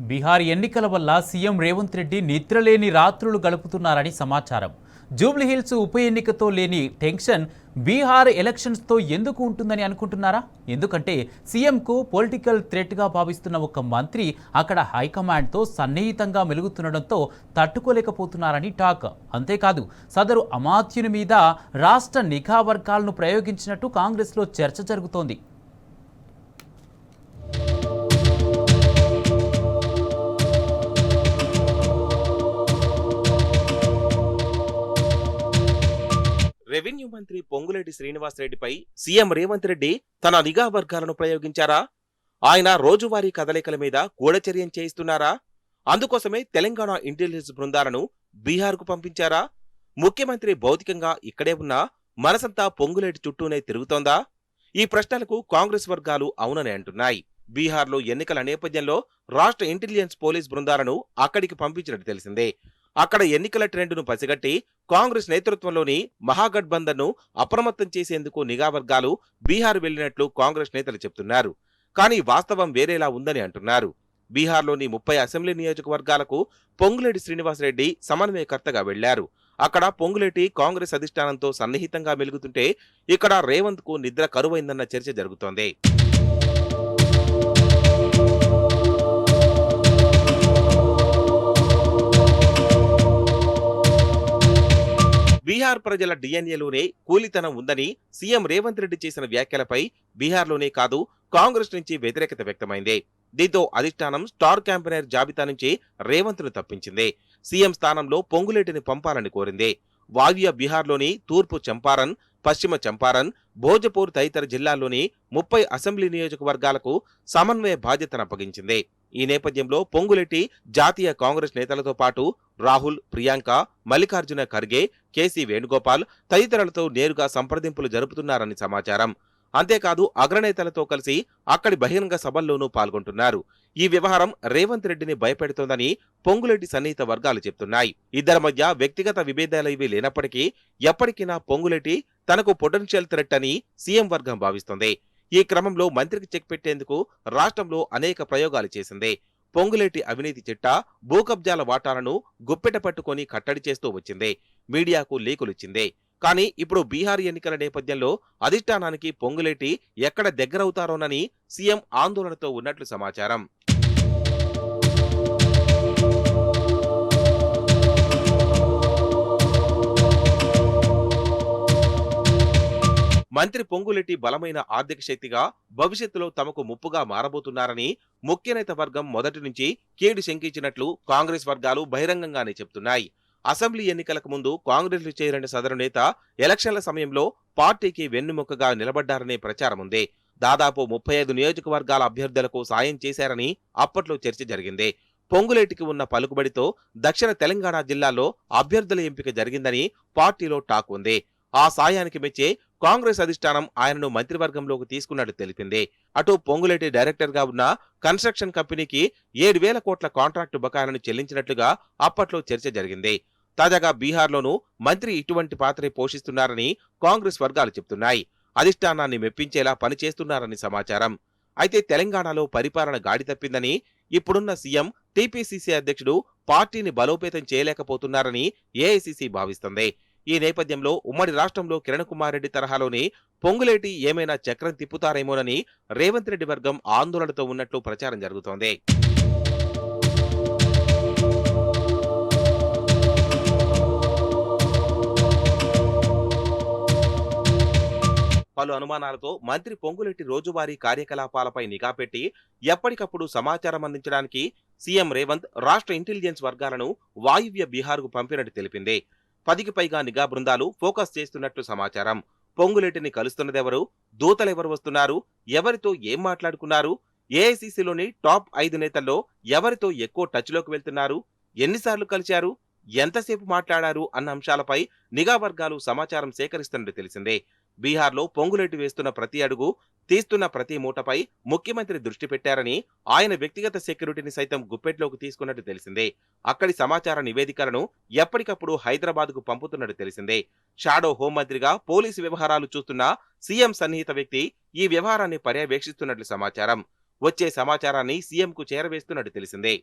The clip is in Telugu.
బీహార్ ఎన్నికల వల్ల సీఎం రేవంత్ రెడ్డి నిద్రలేని రాత్రులు గడుపుతున్నారని సమాచారం. జూబ్లీహిల్స్ ఉప ఎన్నికతో లేని టెన్షన్ బీహార్ ఎలక్షన్స్తో ఎందుకు ఉంటుందని అనుకుంటున్నారా? ఎందుకంటే సీఎంకు పొలిటికల్ థ్రెట్గా భావిస్తున్న ఒక మంత్రి అక్కడ హైకమాండ్తో సన్నిహితంగా మెలుగుతుండడంతో తట్టుకోలేకపోతున్నారని టాక్. అంతేకాదు, సదరు అమాత్యుని మీద రాష్ట్ర నిఘా వర్గాలను ప్రయోగించినట్టు కాంగ్రెస్లో చర్చ జరుగుతోంది. రెవెన్యూ మంత్రి పొంగులేటి శ్రీనివాసరెడ్డిపై సీఎం రేవంత్ రెడ్డి తన నిఘా వర్గాలను ప్రయోగించారా? ఆయన రోజువారీ కదలికల మీద గూఢచర్యం చేయిస్తున్నారా? అందుకోసమే తెలంగాణ ఇంటెలిజెన్స్ బృందాలను బీహార్కు పంపించారా? ముఖ్యమంత్రి భౌతికంగా ఇక్కడే ఉన్నా మనసంతా పొంగులేటి చుట్టూనే తిరుగుతోందా? ఈ ప్రశ్నలకు కాంగ్రెస్ వర్గాలు అవునని అంటున్నాయి. బీహార్లో ఎన్నికల నేపథ్యంలో రాష్ట్ర ఇంటెలిజెన్స్ పోలీస్ బృందాలను అక్కడికి పంపించినట్టు తెలిసిందే. అక్కడ ఎన్నికల ట్రెండును పసిగట్టి కాంగ్రెస్ నేతృత్వంలోని మహాగఠబంధన్ను అప్రమత్తం చేసేందుకు నిఘా వర్గాలు బీహార్ వెళ్లినట్లు కాంగ్రెస్ నేతలు చెబుతున్నారు. కానీ వాస్తవం వేరేలా ఉందని అంటున్నారు. బీహార్లోని 30 అసెంబ్లీ నియోజకవర్గాలకు పొంగులేటి శ్రీనివాసరెడ్డి సమన్వయకర్తగా వెళ్లారు. అక్కడ పొంగులేటి కాంగ్రెస్ అధిష్టానంతో సన్నిహితంగా మెలుగుతుంటే ఇక్కడ రేవంత్ కు నిద్ర కరువైందన్న చర్చ జరుగుతోంది. బీహార్ ప్రజల డిఎన్ఏలోనే కూలితనం ఉందని సీఎం రేవంత్ రెడ్డి చేసిన వ్యాఖ్యలపై బీహార్లోనే కాదు కాంగ్రెస్ నుంచి వ్యతిరేకత వ్యక్తమైంది. దీంతో అధిష్టానం స్టార్ క్యాంపెయినర్ జాబితా నుంచి రేవంత్ ను తప్పించింది. సీఎం స్థానంలో పొంగులేటిని పంపాలని కోరింది. వాయువ్య బీహార్లోని తూర్పు చంపారన్, పశ్చిమ చంపారన్, భోజపూర్ తదితర జిల్లాల్లోని 30 అసెంబ్లీ నియోజకవర్గాలకు సమన్వయ బాధ్యతను అప్పగించింది. ఈ నేపథ్యంలో పొంగులేటి జాతీయ కాంగ్రెస్ నేతలతో పాటు రాహుల్, ప్రియాంక, మల్లికార్జున ఖర్గే, కేసీ వేణుగోపాల్ తదితరులతో నేరుగా సంప్రదింపులు జరుపుతున్నారని సమాచారం. అంతేకాదు అగ్రనేతలతో కలిసి అక్కడి బహిరంగ సభల్లోనూ పాల్గొంటున్నారు. ఈ వ్యవహారం రేవంత్ రెడ్డిని భయపెడుతోందని పొంగులేటి సన్నిహిత వర్గాలు చెప్తున్నాయి. ఇద్దరి మధ్య వ్యక్తిగత విభేదాలేవీ లేనప్పటికీ ఎప్పటికైనా పొంగులేటి తనకు పొటెన్షియల్ థ్రెట్ అని సీఎం వర్గం భావిస్తోంది. ఈ క్రమంలో మంత్రికి చెక్ పెట్టేందుకు రాష్ట్రంలో అనేక ప్రయోగాలు చేసింది. పొంగులేటి అవినీతి చిట్టా, భూకబ్జాల వాటాలను గుప్పెట పట్టుకొని కట్టడి చేస్తూ వచ్చింది. మీడియాకు లీకులిచ్చింది. కానీ ఇప్పుడు బీహార్ ఎన్నికల నేపథ్యంలో అధిష్టానానికి పొంగులేటి ఎక్కడ దగ్గరవుతారోనని సీఎం ఆందోళనతో ఉన్నట్లు సమాచారం. మంత్రి పొంగులేటి బలమైన ఆర్థిక శక్తిగా భవిష్యత్తులో తమకు ముప్పుగా మారబోతున్నారని ముఖ్యనేత వర్గం మొదటి నుంచి కీడు శంకించినట్లు కాంగ్రెస్ వర్గాలు బహిరంగంగానే చెబుతున్నాయి. అసెంబ్లీ ఎన్నికలకు ముందు కాంగ్రెస్ లో చేరిన సదరు నేత ఎలక్షన్ల సమయంలో పార్టీకి వెన్నుముకగా నిలబడ్డారనే ప్రచారం ఉంది. దాదాపు 35 నియోజకవర్గాల అభ్యర్థులకు సాయం చేశారని అప్పట్లో చర్చ జరిగింది. పొంగులేటికి ఉన్న పలుకుబడితో దక్షిణ తెలంగాణ జిల్లాల్లో అభ్యర్థుల ఎంపిక జరిగిందని పార్టీలో టాక్ ఉంది. ఆ సాయానికి మెచ్చే కాంగ్రెస్ అధిష్టానం ఆయనను మంత్రివర్గంలోకి తీసుకున్నట్టు తెలిపింది. అటు పొంగులేటి డైరెక్టర్ గా ఉన్న కన్స్ట్రక్షన్ కంపెనీకి 7,000 కోట్ల కాంట్రాక్టు బకాయిలను చెల్లించినట్లుగా అప్పట్లో చర్చ జరిగింది. తాజాగా బీహార్లోనూ మంత్రి ఇటువంటి పాత్రే పోషిస్తున్నారని కాంగ్రెస్ వర్గాలు చెబుతున్నాయి. అధిష్టానాన్ని మెప్పించేలా పనిచేస్తున్నారని సమాచారం. అయితే తెలంగాణలో పరిపాలన గాడి తప్పిందని, ఇప్పుడున్న సీఎం, టీపీసీసీ అధ్యక్షుడు పార్టీని బలోపేతం చేయలేకపోతున్నారని ఏఐసీసీ భావిస్తోంది. ఈ నేపథ్యంలో ఉమ్మడి రాష్ట్రంలో కిరణ్ కుమార్ రెడ్డి తరహాలోనే పొంగులేటి ఏమైనా చక్రం తిప్పుతారేమోనని రేవంత్ రెడ్డి వర్గం ఆందోళనతో ఉన్నట్లు ప్రచారం జరుగుతోంది. పలు అనుమానాలతో మంత్రి పొంగులేటి రోజువారీ కార్యకలాపాలపై నిఘా పెట్టి ఎప్పటికప్పుడు సమాచారం అందించడానికి సీఎం రేవంత్ రాష్ట్ర ఇంటెలిజెన్స్ వర్గాలను వాయువ్య బీహార్కు పంపినట్టు తెలిపింది. 10కి పైగా నిఘా బృందాలు ఫోకస్ చేస్తున్నట్లు సమాచారం. పొంగులేటిని కలుస్తున్నదెవరు, దూతలెవరు వస్తున్నారు, ఎవరితో ఏం మాట్లాడుకున్నారు, ఏఐసీసీలోని టాప్ 5 నేతల్లో ఎవరితో ఎక్కువ టచ్లోకి వెళ్తున్నారు, ఎన్నిసార్లు కలిశారు, ఎంతసేపు మాట్లాడారు అన్న అంశాలపై నిఘా వర్గాలు సమాచారం సేకరిస్తున్నట్టు తెలిసిందే. బీహార్లో పొంగులేటి వేస్తున్న ప్రతి అడుగు, తీస్తున్న ప్రతి మూటపై ముఖ్యమంత్రి దృష్టి పెట్టారని, ఆయన వ్యక్తిగత సెక్యూరిటీని సైతం గుప్పెట్లోకి తీసుకున్నట్టు తెలిసిందే. అక్కడి సమాచార నివేదికలను ఎప్పటికప్పుడు హైదరాబాద్కు పంపుతున్నట్టు తెలిసిందే. షాడో హోంమంత్రిగా పోలీసు వ్యవహారాలు చూస్తున్న సీఎం సన్నిహిత వ్యక్తి ఈ వ్యవహారాన్ని పర్యవేక్షిస్తున్నట్లు సమాచారం. వచ్చే సమాచారాన్ని సీఎంకు చేరవేస్తున్నట్టు తెలిసిందే.